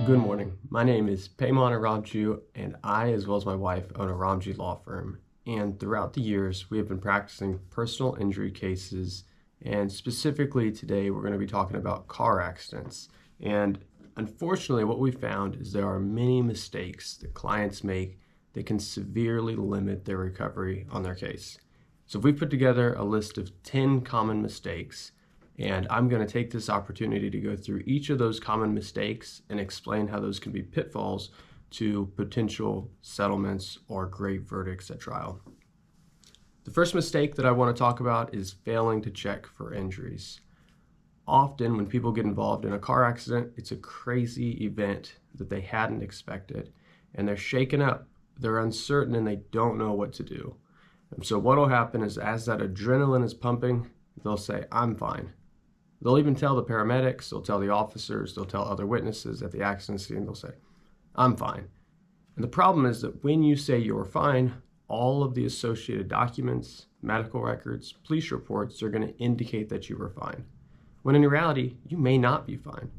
Good morning. My name is Payman Aramju, and I, as well as my wife, own a Ramji law firm. And throughout the years, we have been practicing personal injury cases, and specifically today, we're going to be talking about car accidents. And unfortunately, what we found is there are many mistakes that clients make that can severely limit their recovery on their case. So we put together a list of 10 common mistakes, and I'm going to take this opportunity to go through each of those common mistakes and explain how those can be pitfalls to potential settlements or great verdicts at trial. The first mistake that I want to talk about is failing to check for injuries. Often when people get involved in a car accident, it's a crazy event that they hadn't expected, and they're shaken up, they're uncertain, and they don't know what to do. And so what will happen is as that adrenaline is pumping, they'll say, "I'm fine." They'll even tell the paramedics, they'll tell the officers, they'll tell other witnesses at the accident scene, they'll say, "I'm fine." And the problem is that when you say you're fine, all of the associated documents, medical records, police reports are going to indicate that you were fine, when in reality, you may not be fine.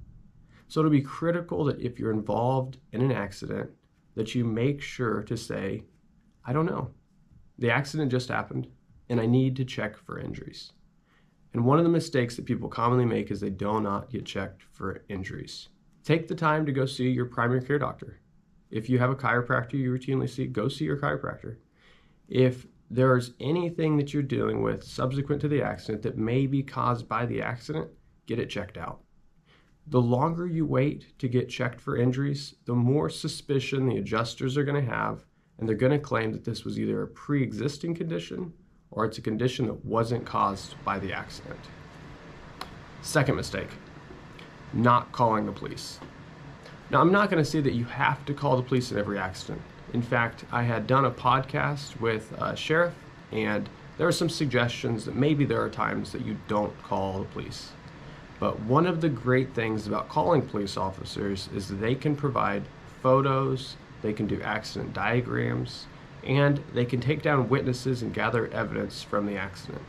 So it'll be critical that if you're involved in an accident, that you make sure to say, "I don't know. The accident just happened, and I need to check for injuries." And one of the mistakes that people commonly make is they do not get checked for injuries. Take the time to go see your primary care doctor. If you have a chiropractor you routinely see, go see your chiropractor. If there's anything that you're dealing with subsequent to the accident that may be caused by the accident, get it checked out. The longer you wait to get checked for injuries, the more suspicion the adjusters are going to have, and they're going to claim that this was either a pre-existing condition or it's a condition that wasn't caused by the accident. Second mistake, not calling the police. Now, I'm not going to say that you have to call the police in every accident. In fact, I had done a podcast with a sheriff, and there are some suggestions that maybe there are times that you don't call the police. But one of the great things about calling police officers is that they can provide photos, they can do accident diagrams, and they can take down witnesses and gather evidence from the accident.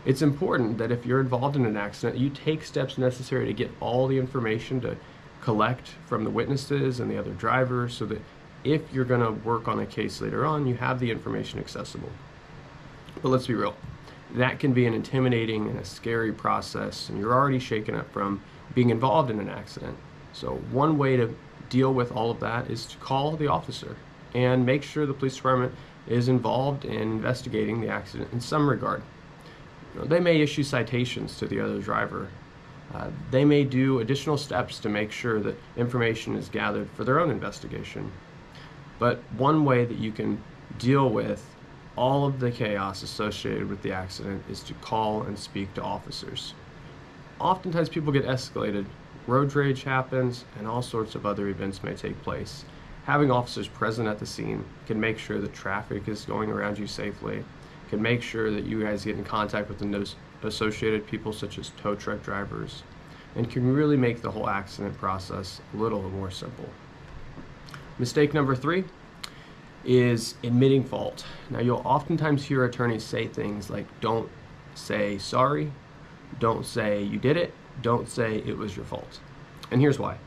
It's important that if you're involved in an accident, you take steps necessary to get all the information to collect from the witnesses and the other drivers so that if you're going to work on a case later on, you have the information accessible. But let's be real, that can be an intimidating and a scary process, and you're already shaken up from being involved in an accident. So one way to deal with all of that is to call the officer and make sure the police department is involved in investigating the accident in some regard. They may issue citations to the other driver. They may do additional steps to make sure that information is gathered for their own investigation. But one way that you can deal with all of the chaos associated with the accident is to call and speak to officers. Oftentimes people get escalated, road rage happens, and all sorts of other events may take place. Having officers present at the scene can make sure that traffic is going around you safely, can make sure that you guys get in contact with the associated people such as tow truck drivers, and can really make the whole accident process a little more simple. Mistake number 3 is admitting fault. Now, you'll oftentimes hear attorneys say things like, "Don't say sorry, don't say you did it, don't say it was your fault." And here's why.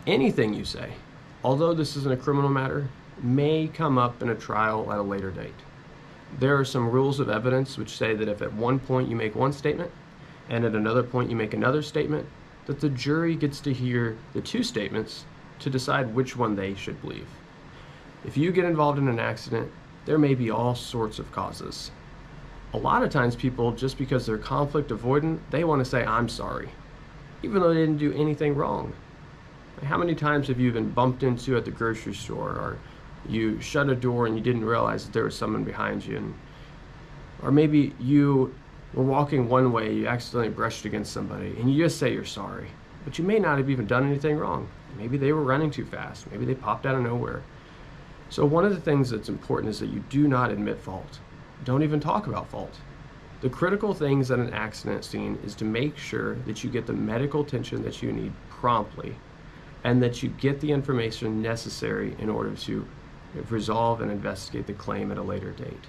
Anything you say, although this isn't a criminal matter, may come up in a trial at a later date. There are some rules of evidence which say that if at one point you make one statement and at another point you make another statement, that the jury gets to hear the two statements to decide which one they should believe. If you get involved in an accident, there may be all sorts of causes. A lot of times people, just because they're conflict avoidant, they want to say, "I'm sorry," even though they didn't do anything wrong. How many times have you been bumped into at the grocery store, or you shut a door and you didn't realize that there was someone behind you, or maybe you were walking one way, you accidentally brushed against somebody, and you just say you're sorry, but you may not have even done anything wrong. Maybe they were running too fast, maybe they popped out of nowhere. So one of the things that's important is that you do not admit fault. Don't even talk about fault. The critical things at an accident scene is to make sure that you get the medical attention that you need promptly, and that you get the information necessary in order to resolve and investigate the claim at a later date.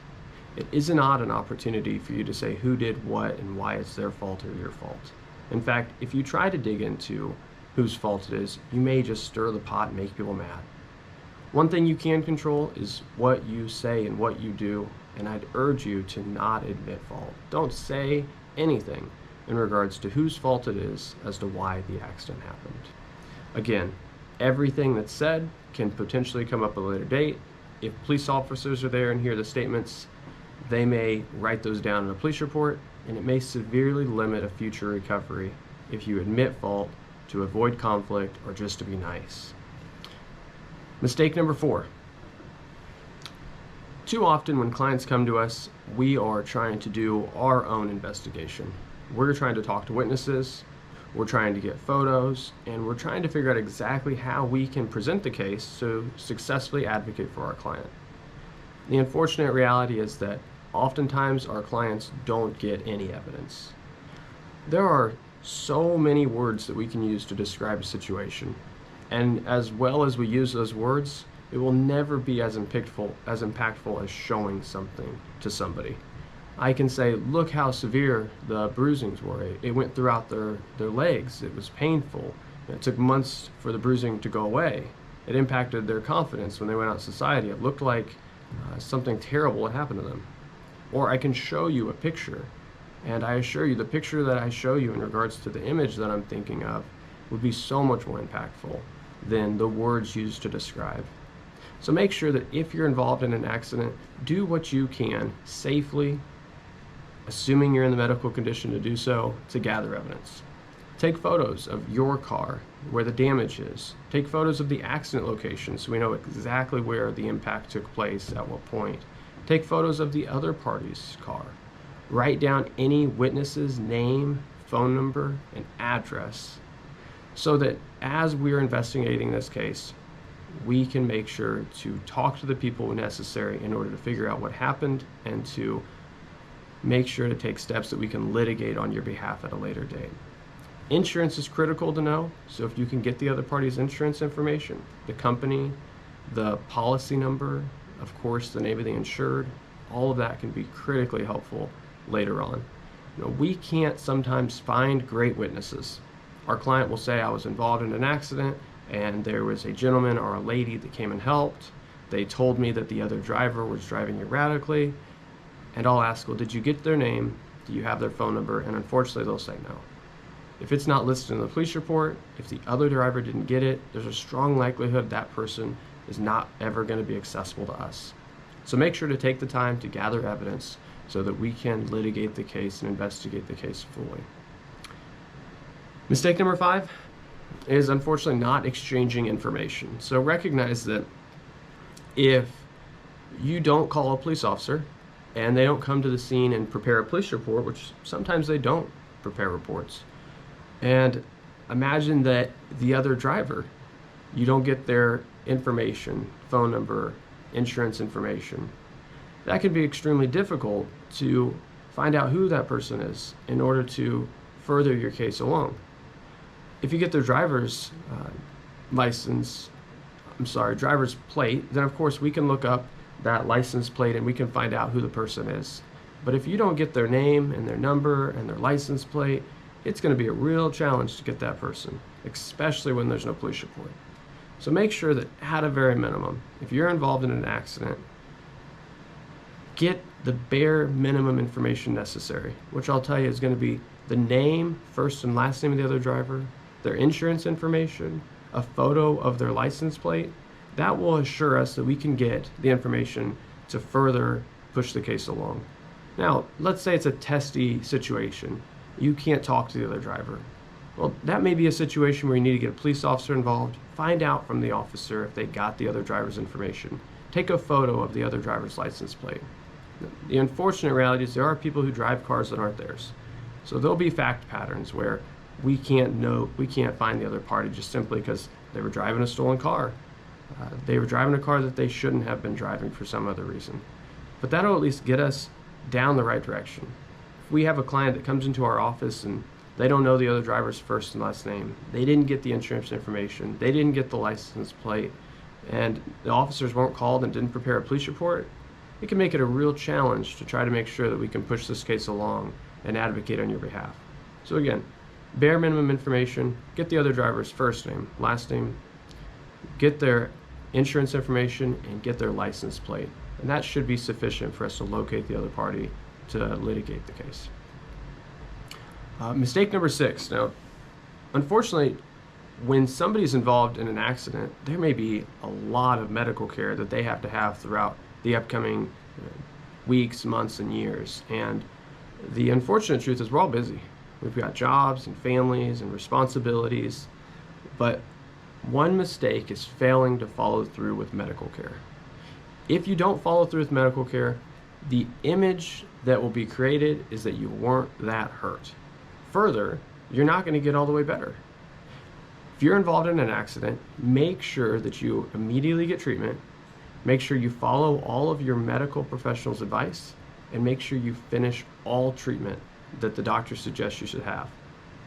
It is not an opportunity for you to say who did what and why it's their fault or your fault. In fact, if you try to dig into whose fault it is. You may just stir the pot and make people mad. One thing you can control is what you say and what you do, and I'd urge you to not admit fault. Don't say anything in regards to whose fault it is as to why the accident happened. Again, everything that's said can potentially come up at a later date. If police officers are there and hear the statements, they may write those down in a police report, and it may severely limit a future recovery if you admit fault to avoid conflict or just to be nice. Mistake number 4. Too often when clients come to us, we are trying to do our own investigation. We're trying to talk to witnesses, we're trying to get photos, and we're trying to figure out exactly how we can present the case to successfully advocate for our client. The unfortunate reality is that oftentimes our clients don't get any evidence. There are so many words that we can use to describe a situation, and as well as we use those words, it will never be as impactful as showing something to somebody. I can say, look how severe the bruisings were. It went throughout their legs. It was painful. It took months for the bruising to go away. It impacted their confidence when they went out in society. It looked like something terrible had happened to them. Or I can show you a picture, and I assure you the picture that I show you in regards to the image that I'm thinking of would be so much more impactful than the words used to describe. So make sure that if you're involved in an accident, do what you can safely, assuming you're in the medical condition to do so, to gather evidence. Take photos of your car, where the damage is. Take photos of the accident location so we know exactly where the impact took place at what point. Take photos of the other party's car. Write down any witness's name, phone number, and address so that as we're investigating this case, we can make sure to talk to the people necessary in order to figure out what happened and to make sure to take steps that we can litigate on your behalf at a later date. Insurance is critical to know, so if you can get the other party's insurance information, the company, the policy number, of course the name of the insured, all of that can be critically helpful later on. We can't sometimes find great witnesses. Our client will say, I was involved in an accident and there was a gentleman or a lady that came and helped. They told me that the other driver was driving erratically, and I'll ask, well, did you get their name? Do you have their phone number? And unfortunately, they'll say no. If it's not listed in the police report, if the other driver didn't get it, there's a strong likelihood that person is not ever going to be accessible to us. So make sure to take the time to gather evidence so that we can litigate the case and investigate the case fully. Mistake number 5 is unfortunately not exchanging information. So recognize that if you don't call a police officer and they don't come to the scene and prepare a police report, which sometimes they don't prepare reports, and imagine that the other driver, you don't get their information, phone number, insurance information, that can be extremely difficult to find out who that person is in order to further your case along. If you get their driver's driver's plate, then of course we can look up that license plate and we can find out who the person is. But if you don't get their name and their number and their license plate, it's going to be a real challenge to get that person, especially when there's no police report. So make sure that at a very minimum, if you're involved in an accident, get the bare minimum information necessary, which I'll tell you is going to be the name, first and last name of the other driver, their insurance information, a photo of their license plate. That will assure us that we can get the information to further push the case along. Now, let's say it's a testy situation. You can't talk to the other driver. Well, that may be a situation where you need to get a police officer involved, find out from the officer if they got the other driver's information, take a photo of the other driver's license plate. The unfortunate reality is there are people who drive cars that aren't theirs. So there'll be fact patterns where we can't find the other party just simply because they were driving a stolen car. They were driving a car that they shouldn't have been driving for some other reason. But that'll at least get us down the right direction. If we have a client that comes into our office and they don't know the other driver's first and last name, they didn't get the insurance information, they didn't get the license plate, and the officers weren't called and didn't prepare a police report, it can make it a real challenge to try to make sure that we can push this case along and advocate on your behalf. So again, Bare minimum information, get the other driver's first name, last name, get their insurance information, and get their license plate. And that should be sufficient for us to locate the other party to litigate the case. Mistake number 6. Now, unfortunately, when somebody's involved in an accident, there may be a lot of medical care that they have to have throughout the upcoming weeks, months, and years. And the unfortunate truth is we're all busy. We've got jobs and families and responsibilities, but one mistake is failing to follow through with medical care. If you don't follow through with medical care, the image that will be created is that you weren't that hurt. Further, you're not going to get all the way better. If you're involved in an accident, make sure that you immediately get treatment, make sure you follow all of your medical professional's advice, and make sure you finish all treatment that the doctor suggests you should have.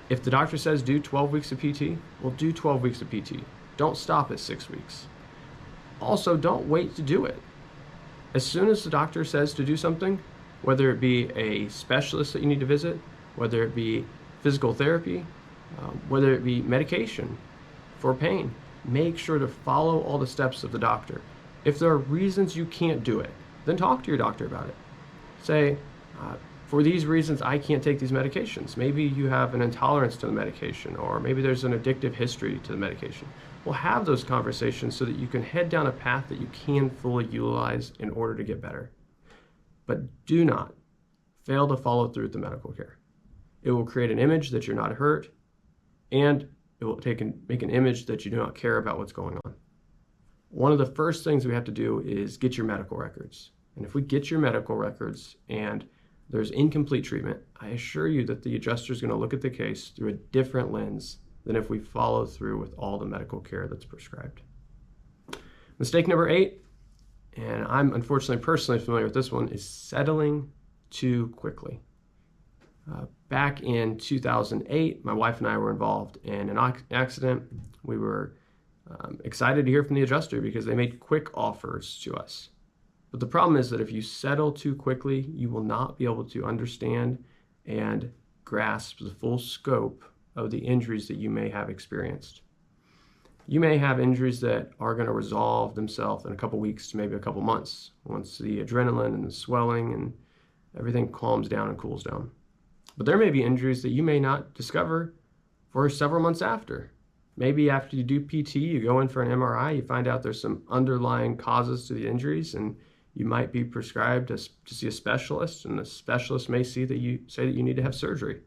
If the doctor says do 12 weeks of PT, well, do 12 weeks of PT. Don't stop at 6 weeks. Also, don't wait to do it. As soon as the doctor says to do something, whether it be a specialist that you need to visit, whether it be physical therapy, whether it be medication for pain, make sure to follow all the steps of the doctor. If there are reasons you can't do it, then talk to your doctor about it. Say, for these reasons, I can't take these medications. Maybe you have an intolerance to the medication, or maybe there's an addictive history to the medication. Well, have those conversations so that you can head down a path that you can fully utilize in order to get better. But do not fail to follow through with the medical care. It will create an image that you're not hurt, and it will make an image that you do not care about what's going on. One of the first things we have to do is get your medical records. And if we get your medical records and there's incomplete treatment, I assure you that the adjuster is going to look at the case through a different lens than if we follow through with all the medical care that's prescribed. Mistake number 8, and I'm unfortunately personally familiar with this one, is settling too quickly. Back in 2008, my wife and I were involved in an accident. We were excited to hear from the adjuster because they made quick offers to us. But the problem is that if you settle too quickly, you will not be able to understand and grasp the full scope of the injuries that you may have experienced. You may have injuries that are going to resolve themselves in a couple weeks to maybe a couple months once the adrenaline and the swelling and everything calms down and cools down. But there may be injuries that you may not discover for several months after. Maybe after you do PT, you go in for an MRI, you find out there's some underlying causes to the injuries, and you might be prescribed to see a specialist, and the specialist may say that you need to have surgery.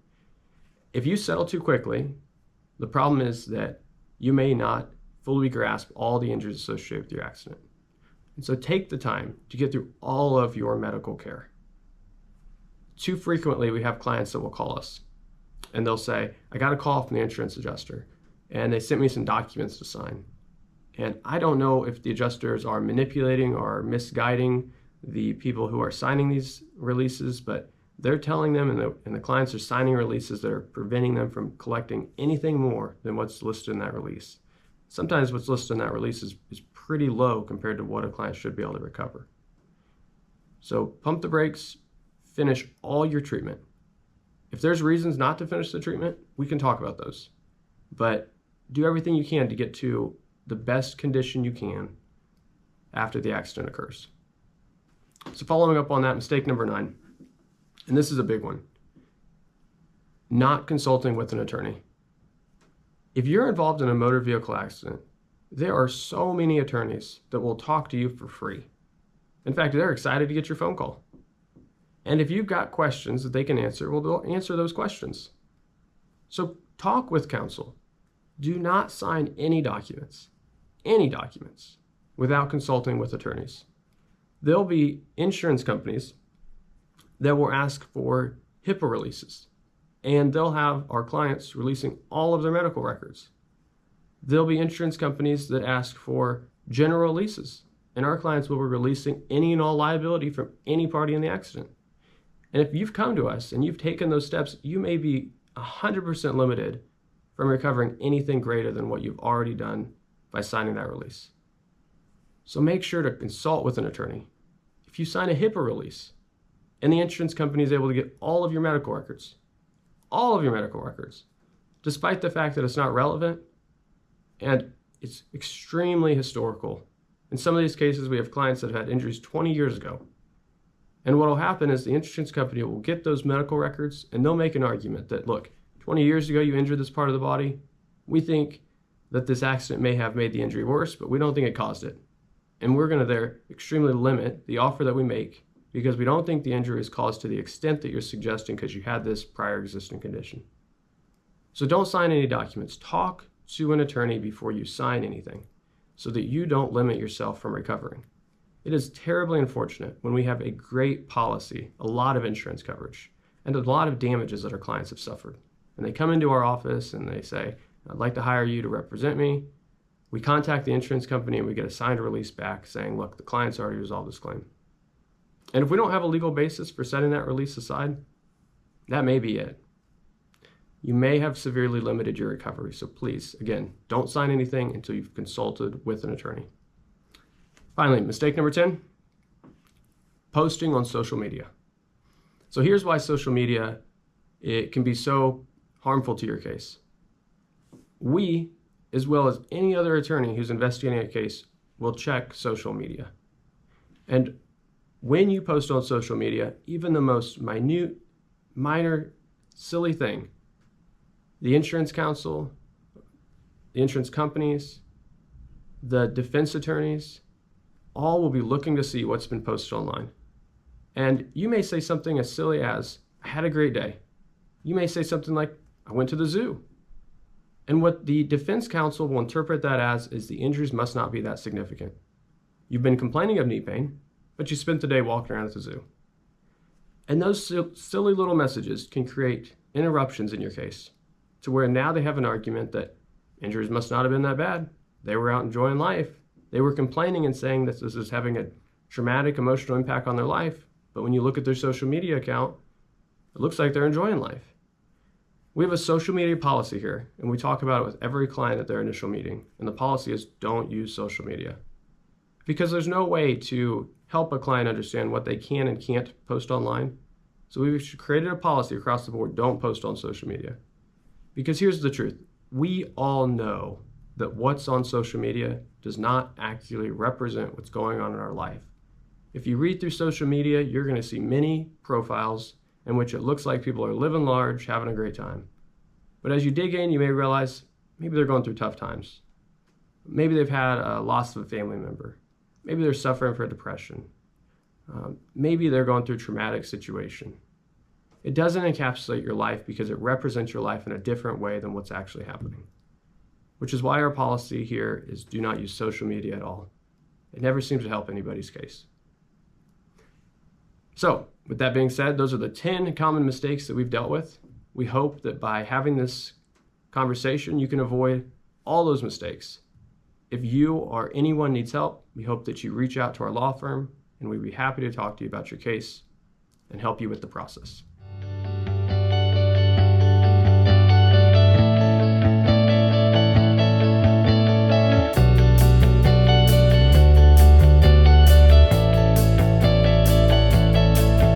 If you settle too quickly, the problem is that you may not fully grasp all the injuries associated with your accident. And so take the time to get through all of your medical care. Too frequently, we have clients that will call us and they'll say, I got a call from the insurance adjuster and they sent me some documents to sign. And I don't know if the adjusters are manipulating or misguiding the people who are signing these releases, but they're telling them, and the clients are signing releases that are preventing them from collecting anything more than what's listed in that release. Sometimes what's listed in that release is pretty low compared to what a client should be able to recover. So pump the brakes, finish all your treatment. If there's reasons not to finish the treatment, we can talk about those. But do everything you can to get to the best condition you can after the accident occurs. So following up on that, mistake number 9, and this is a big one, not consulting with an attorney. If you're involved in a motor vehicle accident, there are so many attorneys that will talk to you for free. In fact, they're excited to get your phone call. And if you've got questions that they can answer, well, they'll answer those questions. So talk with counsel. Do not sign any documents, without consulting with attorneys. There'll be insurance companies that will ask for HIPAA releases, and they'll have our clients releasing all of their medical records. There'll be insurance companies that ask for general releases, and our clients will be releasing any and all liability from any party in the accident. And if you've come to us and you've taken those steps, you may be 100% limited from recovering anything greater than what you've already done by signing that release. So make sure to consult with an attorney. If you sign a HIPAA release and the insurance company is able to get all of your medical records, despite the fact that it's not relevant and it's extremely historical. In some of these cases, we have clients that have had injuries 20 years ago. And what will happen is the insurance company will get those medical records and they'll make an argument that, look, 20 years ago you injured this part of the body. We think that this accident may have made the injury worse, but we don't think it caused it. And we're going to extremely limit the offer that we make because we don't think the injury is caused to the extent that you're suggesting because you had this prior existing condition. So don't sign any documents. Talk to an attorney before you sign anything so that you don't limit yourself from recovering. It is terribly unfortunate when we have a great policy, a lot of insurance coverage, and a lot of damages that our clients have suffered. And they come into our office and they say, I'd like to hire you to represent me. We contact the insurance company and we get a signed release back saying, look, the client's already resolved this claim. And if we don't have a legal basis for setting that release aside, that may be it. You may have severely limited your recovery. So please, again, don't sign anything until you've consulted with an attorney. Finally, mistake number 10, posting on social media. So here's why social media, it can be so harmful to your case. We, as well as any other attorney who's investigating a case, will check social media. And when you post on social media, even the most minute, minor, silly thing, the insurance counsel, the insurance companies, the defense attorneys, all will be looking to see what's been posted online. And you may say something as silly as, I had a great day. You may say something like, I went to the zoo. And what the defense counsel will interpret that as is the injuries must not be that significant. You've been complaining of knee pain, but you spent the day walking around at the zoo. And those silly little messages can create interruptions in your case to where now they have an argument that injuries must not have been that bad. They were out enjoying life. They were complaining and saying that this is having a traumatic emotional impact on their life. But when you look at their social media account, it looks like they're enjoying life. We have a social media policy here, and we talk about it with every client at their initial meeting. And the policy is don't use social media. Because there's no way to help a client understand what they can and can't post online. So we've created a policy across the board, don't post on social media. Because here's the truth. We all know that what's on social media does not accurately represent what's going on in our life. If you read through social media, you're going to see many profiles in which it looks like people are living large, having a great time. But as you dig in, you may realize maybe they're going through tough times. Maybe they've had a loss of a family member. Maybe they're suffering from depression. Maybe they're going through a traumatic situation. It doesn't encapsulate your life because it represents your life in a different way than what's actually happening. Which is why our policy here is do not use social media at all. It never seems to help anybody's case. So, with that being said, those are the 10 common mistakes that we've dealt with. We hope that by having this conversation, you can avoid all those mistakes. If you or anyone needs help, we hope that you reach out to our law firm, and we'd be happy to talk to you about your case and help you with the process.